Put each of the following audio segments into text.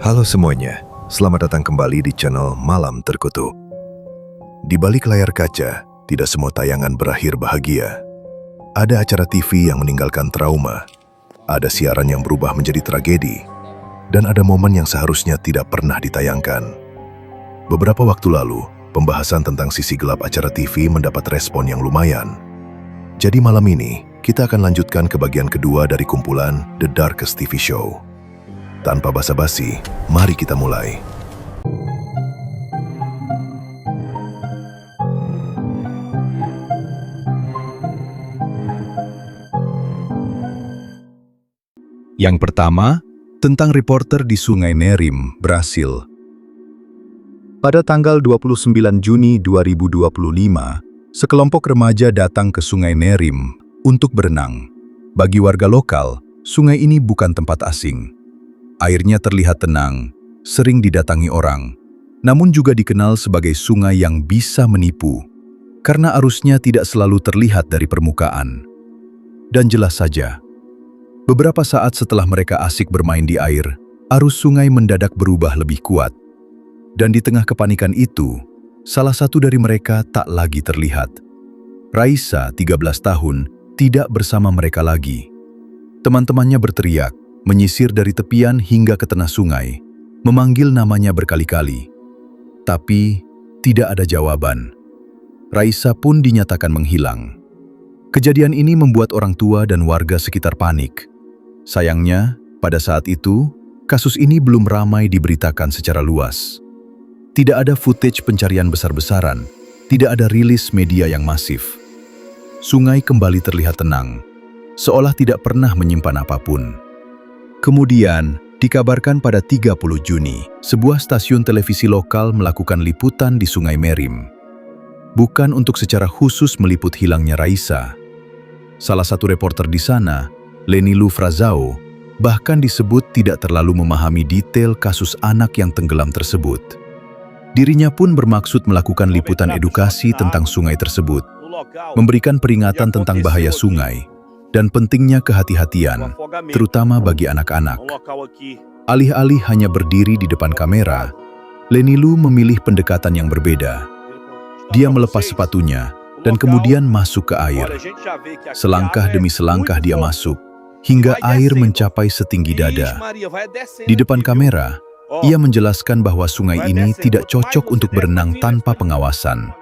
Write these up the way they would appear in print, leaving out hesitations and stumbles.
Halo semuanya, selamat datang kembali di channel Malam Terkutuk. Di balik layar kaca, tidak semua tayangan berakhir bahagia. Ada acara TV yang meninggalkan trauma, ada siaran yang berubah menjadi tragedi, dan ada momen yang seharusnya tidak pernah ditayangkan. Beberapa waktu lalu, pembahasan tentang sisi gelap acara TV mendapat respon yang lumayan. Jadi malam ini, kita akan lanjutkan ke bagian kedua dari kumpulan The Darkest TV Show. Tanpa basa-basi, mari kita mulai. Yang pertama, tentang reporter di Sungai Nerim, Brasil. Pada tanggal 29 Juni 2025, sekelompok remaja datang ke Sungai Nerim untuk berenang. Bagi warga lokal, sungai ini bukan tempat asing. Airnya terlihat tenang, sering didatangi orang, namun juga dikenal sebagai sungai yang bisa menipu, karena arusnya tidak selalu terlihat dari permukaan. Dan jelas saja, beberapa saat setelah mereka asik bermain di air, arus sungai mendadak berubah lebih kuat. Dan di tengah kepanikan itu, salah satu dari mereka tak lagi terlihat. Raisa, 13 tahun, tidak bersama mereka lagi. Teman-temannya berteriak, menyisir dari tepian hingga ke tengah sungai, memanggil namanya berkali-kali. Tapi, tidak ada jawaban. Raisa pun dinyatakan menghilang. Kejadian ini membuat orang tua dan warga sekitar panik. Sayangnya, pada saat itu, kasus ini belum ramai diberitakan secara luas. Tidak ada footage pencarian besar-besaran, tidak ada rilis media yang masif. Sungai kembali terlihat tenang, seolah tidak pernah menyimpan apapun. Kemudian, dikabarkan pada 30 Juni, sebuah stasiun televisi lokal melakukan liputan di Sungai Nerim. Bukan untuk secara khusus meliput hilangnya Raisa. Salah satu reporter di sana, Lenilu Frazao, bahkan disebut tidak terlalu memahami detail kasus anak yang tenggelam tersebut. Dirinya pun bermaksud melakukan liputan edukasi tentang sungai tersebut, memberikan peringatan tentang bahaya sungai, dan pentingnya kehati-hatian, terutama bagi anak-anak. Alih-alih hanya berdiri di depan kamera, Lenilu memilih pendekatan yang berbeda. Dia melepas sepatunya dan kemudian masuk ke air. Selangkah demi selangkah dia masuk, hingga air mencapai setinggi dada. Di depan kamera, ia menjelaskan bahwa sungai ini tidak cocok untuk berenang tanpa pengawasan,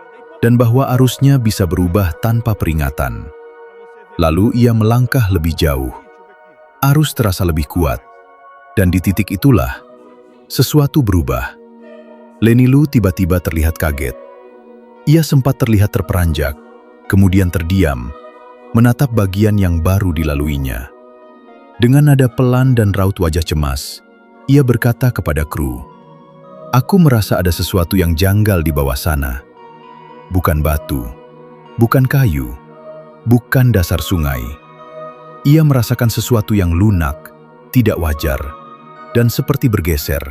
dan bahwa arusnya bisa berubah tanpa peringatan. Lalu ia melangkah lebih jauh. Arus terasa lebih kuat. Dan di titik itulah, sesuatu berubah. Lenilu tiba-tiba terlihat kaget. Ia sempat terlihat terperanjak, kemudian terdiam, menatap bagian yang baru dilaluinya. Dengan nada pelan dan raut wajah cemas, ia berkata kepada kru, "Aku merasa ada sesuatu yang janggal di bawah sana. Bukan batu, bukan kayu, bukan dasar sungai." Ia merasakan sesuatu yang lunak, tidak wajar, dan seperti bergeser.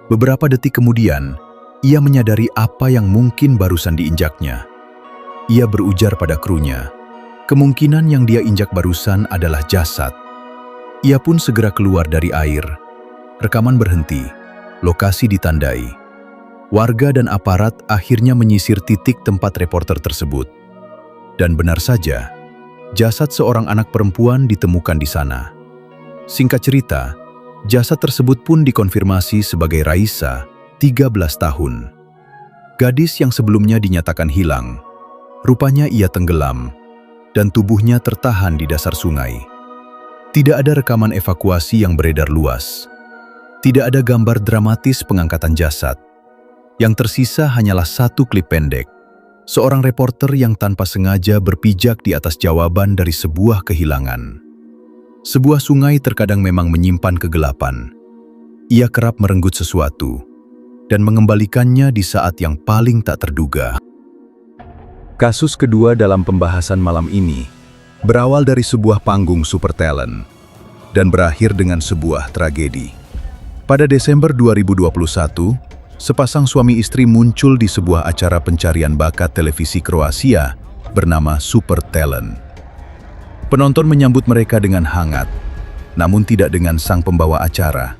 Beberapa detik kemudian, ia menyadari apa yang mungkin barusan diinjaknya. Ia berujar pada krunya, kemungkinan yang dia injak barusan adalah jasad. Ia pun segera keluar dari air. Rekaman berhenti, lokasi ditandai. Warga dan aparat akhirnya menyisir titik tempat reporter tersebut. Dan benar saja, jasad seorang anak perempuan ditemukan di sana. Singkat cerita, jasad tersebut pun dikonfirmasi sebagai Raisa, 13 tahun. Gadis yang sebelumnya dinyatakan hilang, rupanya ia tenggelam, dan tubuhnya tertahan di dasar sungai. Tidak ada rekaman evakuasi yang beredar luas. Tidak ada gambar dramatis pengangkatan jasad. Yang tersisa hanyalah satu klip pendek. Seorang reporter yang tanpa sengaja berpijak di atas jawaban dari sebuah kehilangan. Sebuah sungai terkadang memang menyimpan kegelapan. Ia kerap merenggut sesuatu dan mengembalikannya di saat yang paling tak terduga. Kasus kedua dalam pembahasan malam ini berawal dari sebuah panggung super talent dan berakhir dengan sebuah tragedi. Pada Desember 2021, sepasang suami istri muncul di sebuah acara pencarian bakat televisi Kroasia bernama Super Talent. Penonton menyambut mereka dengan hangat, namun tidak dengan sang pembawa acara.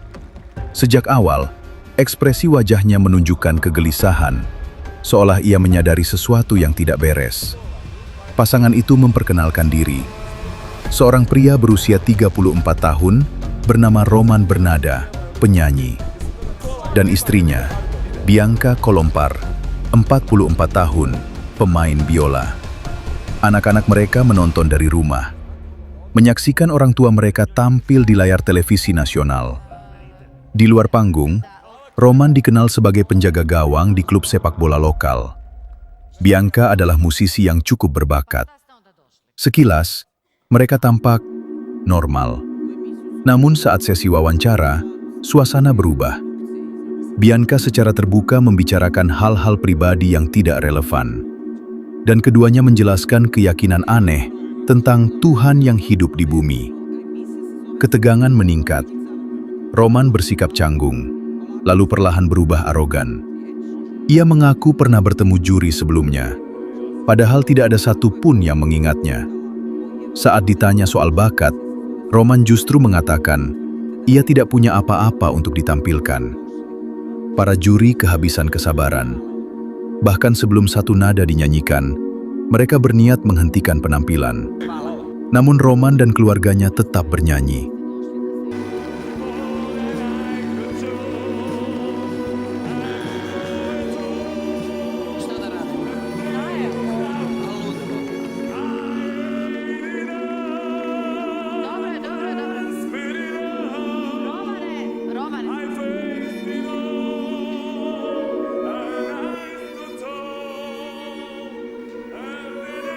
Sejak awal, ekspresi wajahnya menunjukkan kegelisahan, seolah ia menyadari sesuatu yang tidak beres. Pasangan itu memperkenalkan diri. Seorang pria berusia 34 tahun bernama Roman Bernada, penyanyi. Dan istrinya, Bianca Kolompar, 44 tahun, pemain biola. Anak-anak mereka menonton dari rumah, menyaksikan orang tua mereka tampil di layar televisi nasional. Di luar panggung, Roman dikenal sebagai penjaga gawang di klub sepak bola lokal. Bianca adalah musisi yang cukup berbakat. Sekilas, mereka tampak normal. Namun saat sesi wawancara, suasana berubah. Bianca secara terbuka membicarakan hal-hal pribadi yang tidak relevan. Dan keduanya menjelaskan keyakinan aneh tentang Tuhan yang hidup di bumi. Ketegangan meningkat. Roman bersikap canggung, lalu perlahan berubah arogan. Ia mengaku pernah bertemu juri sebelumnya, padahal tidak ada satupun yang mengingatnya. Saat ditanya soal bakat, Roman justru mengatakan ia tidak punya apa-apa untuk ditampilkan. Para juri kehabisan kesabaran. Bahkan sebelum satu nada dinyanyikan, mereka berniat menghentikan penampilan. Namun Roman dan keluarganya tetap bernyanyi.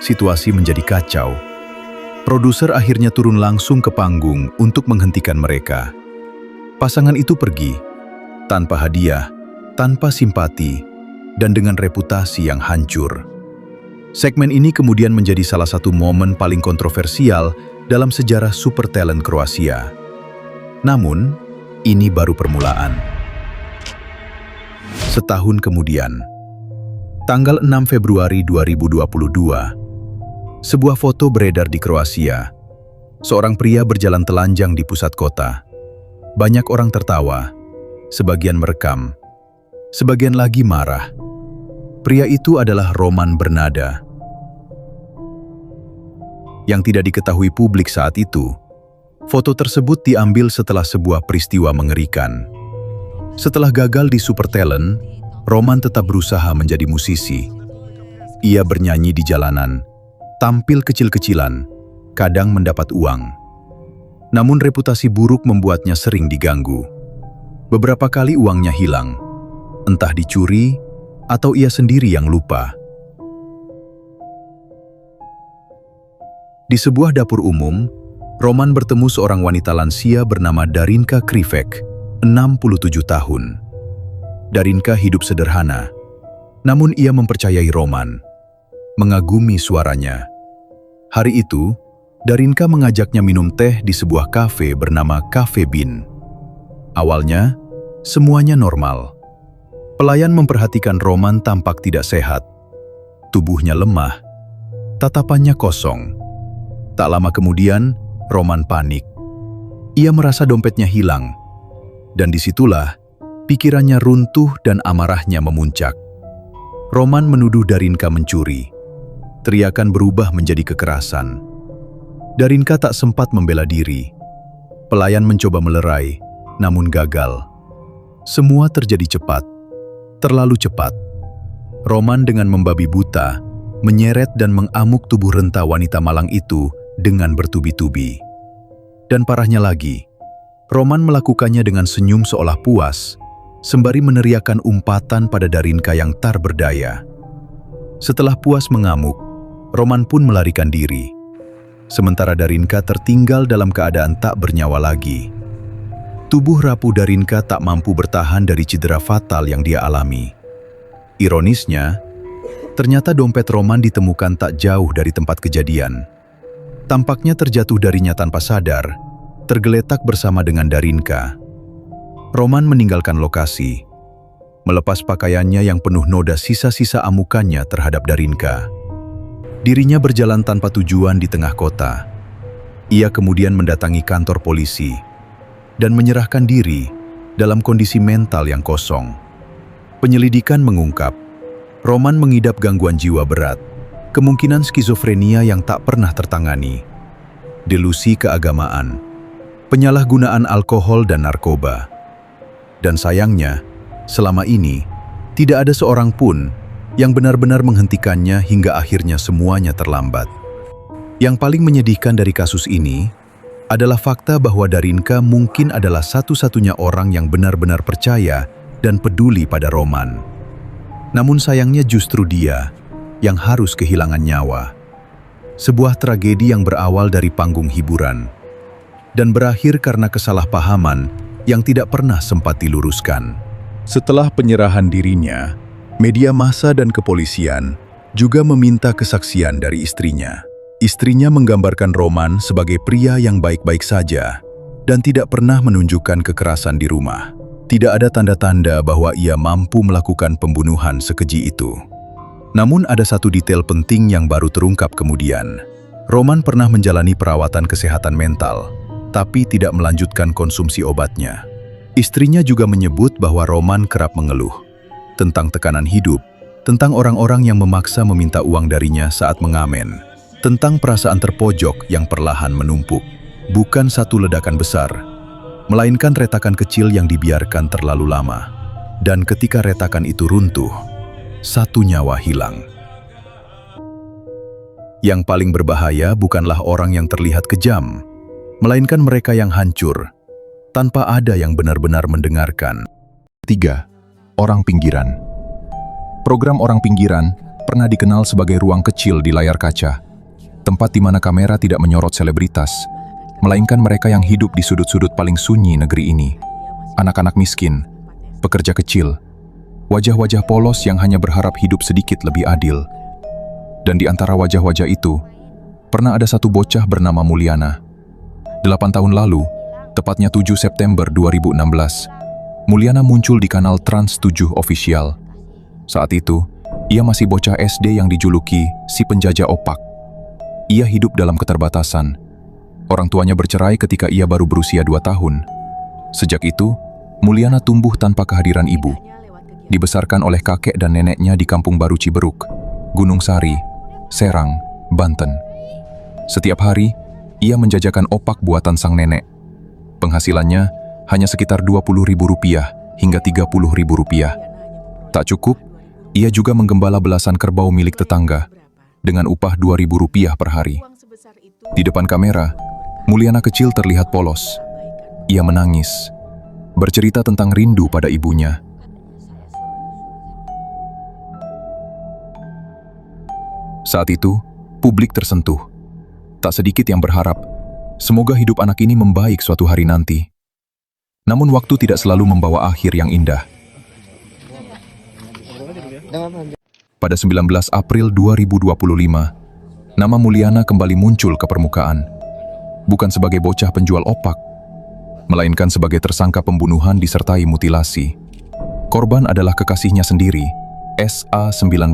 Situasi menjadi kacau. Produser akhirnya turun langsung ke panggung untuk menghentikan mereka. Pasangan itu pergi, tanpa hadiah, tanpa simpati, dan dengan reputasi yang hancur. Segmen ini kemudian menjadi salah satu momen paling kontroversial dalam sejarah Super Talent Kroasia. Namun, ini baru permulaan. Setahun kemudian, tanggal 6 Februari 2022, sebuah foto beredar di Kroasia. Seorang pria berjalan telanjang di pusat kota. Banyak orang tertawa, sebagian merekam, sebagian lagi marah. Pria itu adalah Roman Bernada. Yang tidak diketahui publik saat itu, foto tersebut diambil setelah sebuah peristiwa mengerikan. Setelah gagal di Super Talent, Roman tetap berusaha menjadi musisi. Ia bernyanyi di jalanan, tampil kecil-kecilan, kadang mendapat uang. Namun reputasi buruk membuatnya sering diganggu. Beberapa kali uangnya hilang, entah dicuri atau ia sendiri yang lupa. Di sebuah dapur umum, Roman bertemu seorang wanita lansia bernama Darinka Krivec, 67 tahun. Darinka hidup sederhana, namun ia mempercayai Roman, mengagumi suaranya. Hari itu, Darinka mengajaknya minum teh di sebuah kafe bernama Cafe Bean. Awalnya, semuanya normal. Pelayan memperhatikan Roman tampak tidak sehat. Tubuhnya lemah, tatapannya kosong. Tak lama kemudian, Roman panik. Ia merasa dompetnya hilang, dan disitulah pikirannya runtuh dan amarahnya memuncak. Roman menuduh Darinka mencuri. Teriakan berubah menjadi kekerasan. Darinka tak sempat membela diri. Pelayan mencoba melerai, namun gagal. Semua terjadi cepat, terlalu cepat. Roman dengan membabi buta, menyeret dan mengamuk tubuh renta wanita malang itu dengan bertubi-tubi. Dan parahnya lagi, Roman melakukannya dengan senyum seolah puas, sembari meneriakkan umpatan pada Darinka yang tak berdaya. Setelah puas mengamuk, Roman pun melarikan diri. Sementara Darinka tertinggal dalam keadaan tak bernyawa lagi. Tubuh rapuh Darinka tak mampu bertahan dari cedera fatal yang dia alami. Ironisnya, ternyata dompet Roman ditemukan tak jauh dari tempat kejadian. Tampaknya terjatuh darinya tanpa sadar, tergeletak bersama dengan Darinka. Roman meninggalkan lokasi, melepas pakaiannya yang penuh noda sisa-sisa amukannya terhadap Darinka. Dirinya berjalan tanpa tujuan di tengah kota. Ia kemudian mendatangi kantor polisi dan menyerahkan diri dalam kondisi mental yang kosong. Penyelidikan mengungkap, Roman mengidap gangguan jiwa berat, kemungkinan skizofrenia yang tak pernah tertangani, delusi keagamaan, penyalahgunaan alkohol dan narkoba. Dan sayangnya, selama ini, tidak ada seorang pun yang benar-benar menghentikannya hingga akhirnya semuanya terlambat. Yang paling menyedihkan dari kasus ini adalah fakta bahwa Darinka mungkin adalah satu-satunya orang yang benar-benar percaya dan peduli pada Roman. Namun sayangnya justru dia yang harus kehilangan nyawa. Sebuah tragedi yang berawal dari panggung hiburan dan berakhir karena kesalahpahaman yang tidak pernah sempat diluruskan. Setelah penyerahan dirinya, media massa dan kepolisian juga meminta kesaksian dari istrinya. Istrinya menggambarkan Roman sebagai pria yang baik-baik saja dan tidak pernah menunjukkan kekerasan di rumah. Tidak ada tanda-tanda bahwa ia mampu melakukan pembunuhan sekeji itu. Namun ada satu detail penting yang baru terungkap kemudian. Roman pernah menjalani perawatan kesehatan mental, tapi tidak melanjutkan konsumsi obatnya. Istrinya juga menyebut bahwa Roman kerap mengeluh tentang tekanan hidup, tentang orang-orang yang memaksa meminta uang darinya saat mengamen, tentang perasaan terpojok yang perlahan menumpuk. Bukan satu ledakan besar, melainkan retakan kecil yang dibiarkan terlalu lama. Dan ketika retakan itu runtuh, satu nyawa hilang. Yang paling berbahaya bukanlah orang yang terlihat kejam, melainkan mereka yang hancur, tanpa ada yang benar-benar mendengarkan. 3. Orang pinggiran. Program Orang Pinggiran pernah dikenal sebagai ruang kecil di layar kaca, tempat di mana kamera tidak menyorot selebritas, melainkan mereka yang hidup di sudut-sudut paling sunyi negeri ini. Anak-anak miskin, pekerja kecil, wajah-wajah polos yang hanya berharap hidup sedikit lebih adil. Dan di antara wajah-wajah itu, pernah ada satu bocah bernama Mulyana. 8 tahun lalu, tepatnya 7 September 2016, Mulyana muncul di kanal Trans 7 Official. Saat itu, ia masih bocah SD yang dijuluki si penjajah opak. Ia hidup dalam keterbatasan. Orang tuanya bercerai ketika ia baru berusia 2 tahun. Sejak itu, Mulyana tumbuh tanpa kehadiran ibu. Dibesarkan oleh kakek dan neneknya di Kampung Baru Ciberuk, Gunung Sari, Serang, Banten. Setiap hari, ia menjajakan opak buatan sang nenek. Penghasilannya hanya sekitar Rp20.000 hingga Rp30.000. Tak cukup, ia juga menggembala belasan kerbau milik tetangga dengan upah Rp2.000 per hari. Di depan kamera, Mulyana kecil terlihat polos. Ia menangis, bercerita tentang rindu pada ibunya. Saat itu, publik tersentuh. Tak sedikit yang berharap, semoga hidup anak ini membaik suatu hari nanti. Namun waktu tidak selalu membawa akhir yang indah. Pada 19 April 2025, nama Mulyana kembali muncul ke permukaan. Bukan sebagai bocah penjual opak, melainkan sebagai tersangka pembunuhan disertai mutilasi. Korban adalah kekasihnya sendiri, SA-19.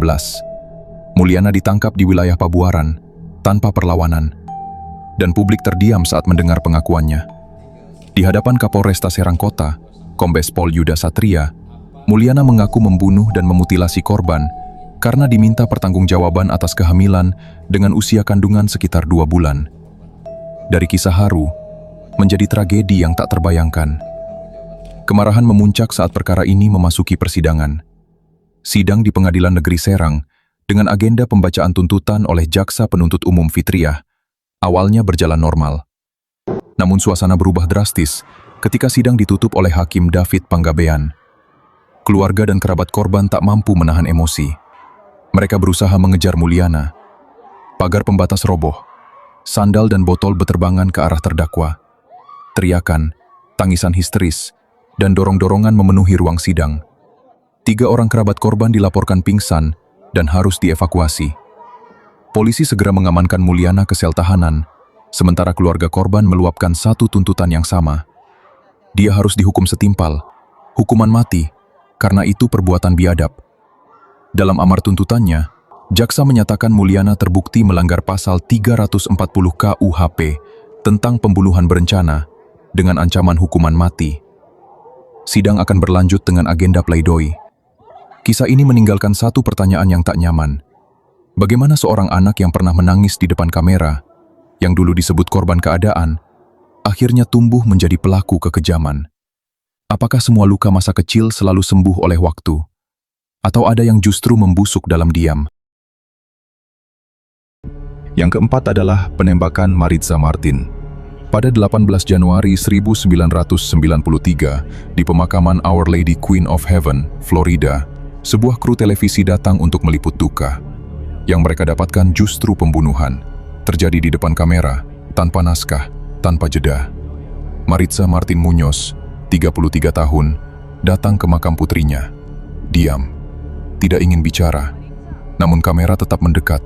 Mulyana ditangkap di wilayah Pabuaran, tanpa perlawanan, dan publik terdiam saat mendengar pengakuannya. Di hadapan Kapolresta Serang Kota, Kombes Pol Yuda Satria, Mulyana mengaku membunuh dan memutilasi korban karena diminta pertanggungjawaban atas kehamilan dengan usia kandungan sekitar 2 bulan. Dari kisah haru, menjadi tragedi yang tak terbayangkan. Kemarahan memuncak saat perkara ini memasuki persidangan. Sidang di Pengadilan Negeri Serang dengan agenda pembacaan tuntutan oleh Jaksa Penuntut Umum Fitriah awalnya berjalan normal. Namun suasana berubah drastis ketika sidang ditutup oleh Hakim David Panggabean. Keluarga dan kerabat korban tak mampu menahan emosi. Mereka berusaha mengejar Mulyana. Pagar pembatas roboh. Sandal dan botol beterbangan ke arah terdakwa. Teriakan, tangisan histeris, dan dorong-dorongan memenuhi ruang sidang. 3 orang kerabat korban dilaporkan pingsan dan harus dievakuasi. Polisi segera mengamankan Mulyana ke sel tahanan, sementara keluarga korban meluapkan satu tuntutan yang sama. Dia harus dihukum setimpal, hukuman mati, karena itu perbuatan biadab. Dalam amar tuntutannya, jaksa menyatakan Mulyana terbukti melanggar pasal 340 KUHP tentang pembunuhan berencana dengan ancaman hukuman mati. Sidang akan berlanjut dengan agenda pleidoy. Kisah ini meninggalkan satu pertanyaan yang tak nyaman. Bagaimana seorang anak yang pernah menangis di depan kamera, yang dulu disebut korban keadaan, akhirnya tumbuh menjadi pelaku kekejaman? Apakah semua luka masa kecil selalu sembuh oleh waktu? Atau ada yang justru membusuk dalam diam? Yang keempat adalah penembakan Maritza Martin. Pada 18 Januari 1993, di pemakaman Our Lady Queen of Heaven, Florida, sebuah kru televisi datang untuk meliput duka. Yang mereka dapatkan justru pembunuhan, terjadi di depan kamera, tanpa naskah, tanpa jeda. Maritza Martin Muñoz, 33 tahun, datang ke makam putrinya. Diam, tidak ingin bicara, namun kamera tetap mendekat.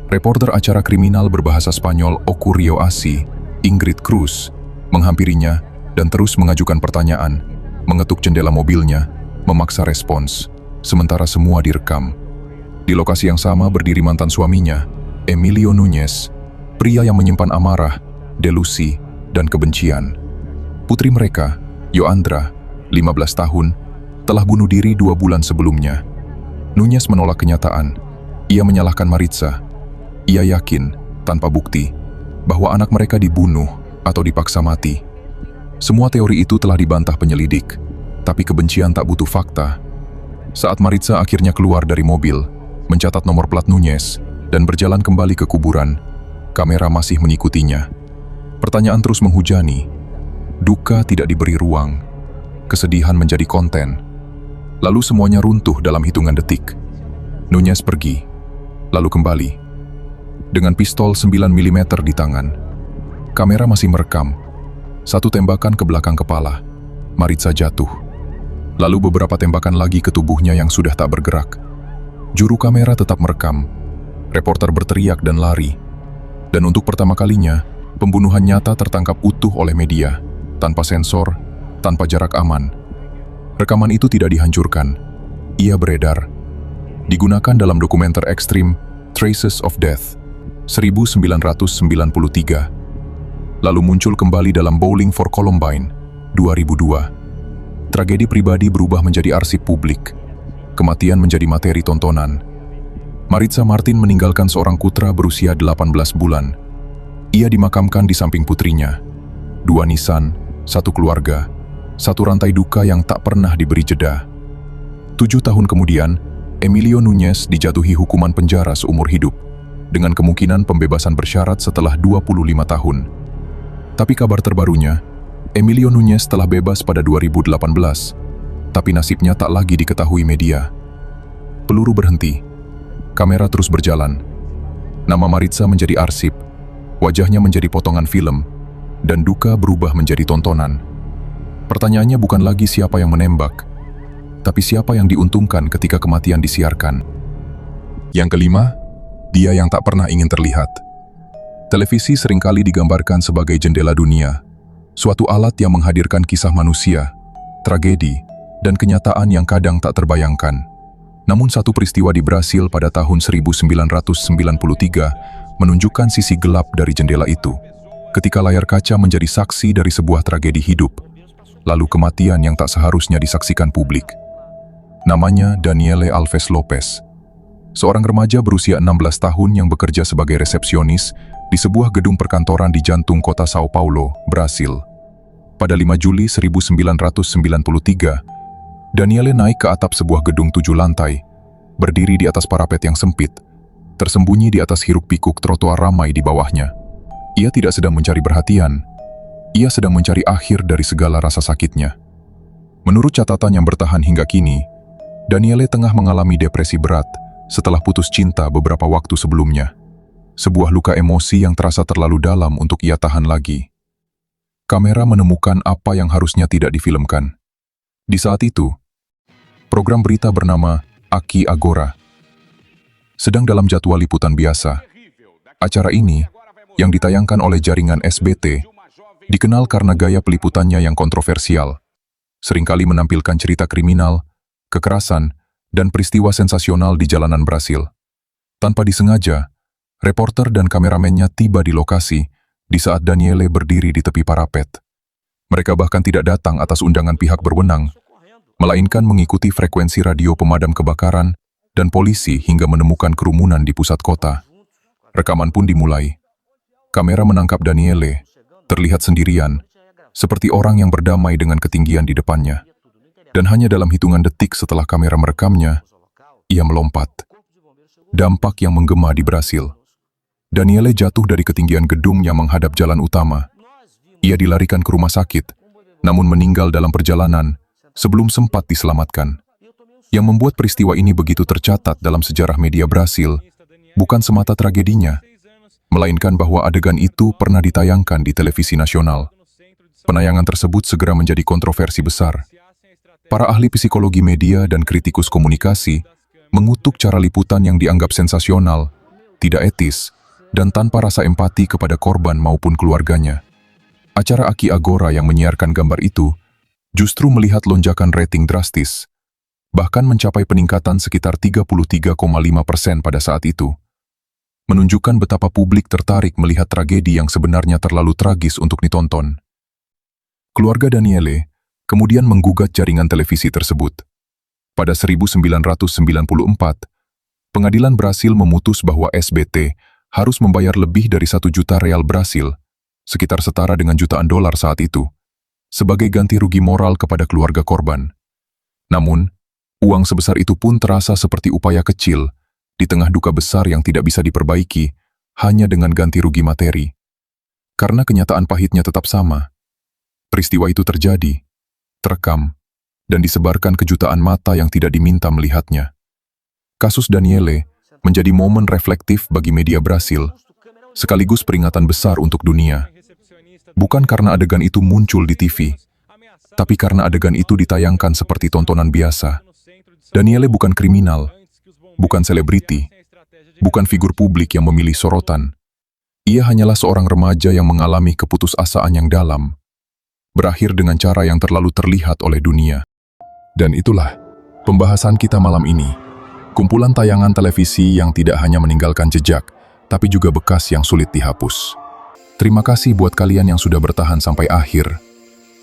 Reporter acara kriminal berbahasa Spanyol Ocurrió Así, Ingrid Cruz, menghampirinya dan terus mengajukan pertanyaan, mengetuk jendela mobilnya, memaksa respons, sementara semua direkam. Di lokasi yang sama berdiri mantan suaminya, Emilio Núñez, pria yang menyimpan amarah, delusi, dan kebencian. Putri mereka, Yoandra, 15 tahun, telah bunuh diri 2 bulan sebelumnya. Núñez menolak kenyataan. Ia menyalahkan Maritza. Ia yakin, tanpa bukti, bahwa anak mereka dibunuh atau dipaksa mati. Semua teori itu telah dibantah penyelidik, tapi kebencian tak butuh fakta. Saat Maritza akhirnya keluar dari mobil, mencatat nomor plat Núñez, dan berjalan kembali ke kuburan, kamera masih mengikutinya. Pertanyaan terus menghujani. Duka tidak diberi ruang. Kesedihan menjadi konten. Lalu semuanya runtuh dalam hitungan detik. Núñez pergi, lalu kembali. Dengan pistol 9 mm di tangan. Kamera masih merekam. Satu tembakan ke belakang kepala. Maritza jatuh. Lalu beberapa tembakan lagi ke tubuhnya yang sudah tak bergerak. Juru kamera tetap merekam. Reporter berteriak dan lari. Dan untuk pertama kalinya, pembunuhan nyata tertangkap utuh oleh media, tanpa sensor, tanpa jarak aman. Rekaman itu tidak dihancurkan. Ia beredar. Digunakan dalam dokumenter ekstrim Traces of Death, 1993. Lalu muncul kembali dalam Bowling for Columbine, 2002. Tragedi pribadi berubah menjadi arsip publik. Kematian menjadi materi tontonan. Maritza Martin meninggalkan seorang putra berusia 18 bulan. Ia dimakamkan di samping putrinya. 2 nisan, 1 keluarga, 1 rantai duka yang tak pernah diberi jeda. 7 tahun kemudian, Emilio Núñez dijatuhi hukuman penjara seumur hidup, dengan kemungkinan pembebasan bersyarat setelah 25 tahun. Tapi kabar terbarunya, Emilio Núñez telah bebas pada 2018, tapi nasibnya tak lagi diketahui media. Peluru berhenti, kamera terus berjalan. Nama Maritza menjadi arsip, wajahnya menjadi potongan film, dan duka berubah menjadi tontonan. Pertanyaannya bukan lagi siapa yang menembak, tapi siapa yang diuntungkan ketika kematian disiarkan. Yang kelima, dia yang tak pernah ingin terlihat. Televisi seringkali digambarkan sebagai jendela dunia, suatu alat yang menghadirkan kisah manusia, tragedi, dan kenyataan yang kadang tak terbayangkan. Namun satu peristiwa di Brasil pada tahun 1993 menunjukkan sisi gelap dari jendela itu, ketika layar kaca menjadi saksi dari sebuah tragedi hidup, lalu kematian yang tak seharusnya disaksikan publik. Namanya Daniele Alves Lopes, seorang remaja berusia 16 tahun yang bekerja sebagai resepsionis di sebuah gedung perkantoran di jantung kota Sao Paulo, Brasil. Pada 5 Juli 1993, Daniele naik ke atap sebuah gedung 7 lantai, berdiri di atas parapet yang sempit, tersembunyi di atas hiruk-pikuk trotoar ramai di bawahnya. Ia tidak sedang mencari perhatian, ia sedang mencari akhir dari segala rasa sakitnya. Menurut catatan yang bertahan hingga kini, Daniele tengah mengalami depresi berat setelah putus cinta beberapa waktu sebelumnya. Sebuah luka emosi yang terasa terlalu dalam untuk ia tahan lagi. Kamera menemukan apa yang harusnya tidak difilmkan. Di saat itu, program berita bernama Aqui Agora sedang dalam jadwal liputan biasa. Acara ini, yang ditayangkan oleh jaringan SBT, dikenal karena gaya peliputannya yang kontroversial, seringkali menampilkan cerita kriminal, kekerasan, dan peristiwa sensasional di jalanan Brasil. Tanpa disengaja, reporter dan kameramennya tiba di lokasi di saat Daniele berdiri di tepi parapet. Mereka bahkan tidak datang atas undangan pihak berwenang, melainkan mengikuti frekuensi radio pemadam kebakaran dan polisi hingga menemukan kerumunan di pusat kota. Rekaman pun dimulai. Kamera menangkap Daniele, terlihat sendirian, seperti orang yang berdamai dengan ketinggian di depannya. Dan hanya dalam hitungan detik setelah kamera merekamnya, ia melompat. Dampak yang menggema di Brasil. Daniele jatuh dari ketinggian gedung yang menghadap jalan utama. Ia dilarikan ke rumah sakit, namun meninggal dalam perjalanan sebelum sempat diselamatkan. Yang membuat peristiwa ini begitu tercatat dalam sejarah media Brasil, bukan semata tragedinya, melainkan bahwa adegan itu pernah ditayangkan di televisi nasional. Penayangan tersebut segera menjadi kontroversi besar. Para ahli psikologi media dan kritikus komunikasi mengutuk cara liputan yang dianggap sensasional, tidak etis, dan tanpa rasa empati kepada korban maupun keluarganya. Acara Aki Agora yang menyiarkan gambar itu justru melihat lonjakan rating drastis, bahkan mencapai peningkatan sekitar 33,5% pada saat itu. Menunjukkan betapa publik tertarik melihat tragedi yang sebenarnya terlalu tragis untuk ditonton. Keluarga Daniele kemudian menggugat jaringan televisi tersebut. Pada 1994, pengadilan Brasil memutus bahwa SBT harus membayar lebih dari 1 juta real Brasil, sekitar setara dengan jutaan dolar saat itu, sebagai ganti rugi moral kepada keluarga korban. Namun, uang sebesar itu pun terasa seperti upaya kecil di tengah duka besar yang tidak bisa diperbaiki hanya dengan ganti rugi materi. Karena kenyataan pahitnya tetap sama. Peristiwa itu terjadi, terekam, dan disebarkan ke jutaan mata yang tidak diminta melihatnya. Kasus Daniele menjadi momen reflektif bagi media Brasil, sekaligus peringatan besar untuk dunia. Bukan karena adegan itu muncul di TV, tapi karena adegan itu ditayangkan seperti tontonan biasa. Daniele bukan kriminal, bukan selebriti, bukan figur publik yang memilih sorotan. Ia hanyalah seorang remaja yang mengalami keputusasaan yang dalam, berakhir dengan cara yang terlalu terlihat oleh dunia. Dan itulah pembahasan kita malam ini. Kumpulan tayangan televisi yang tidak hanya meninggalkan jejak, tapi juga bekas yang sulit dihapus. Terima kasih buat kalian yang sudah bertahan sampai akhir.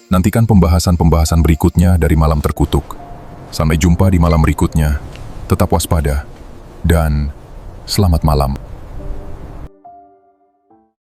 Nantikan pembahasan-pembahasan berikutnya dari Malam Terkutuk. Sampai jumpa di malam berikutnya. Tetap waspada, dan selamat malam.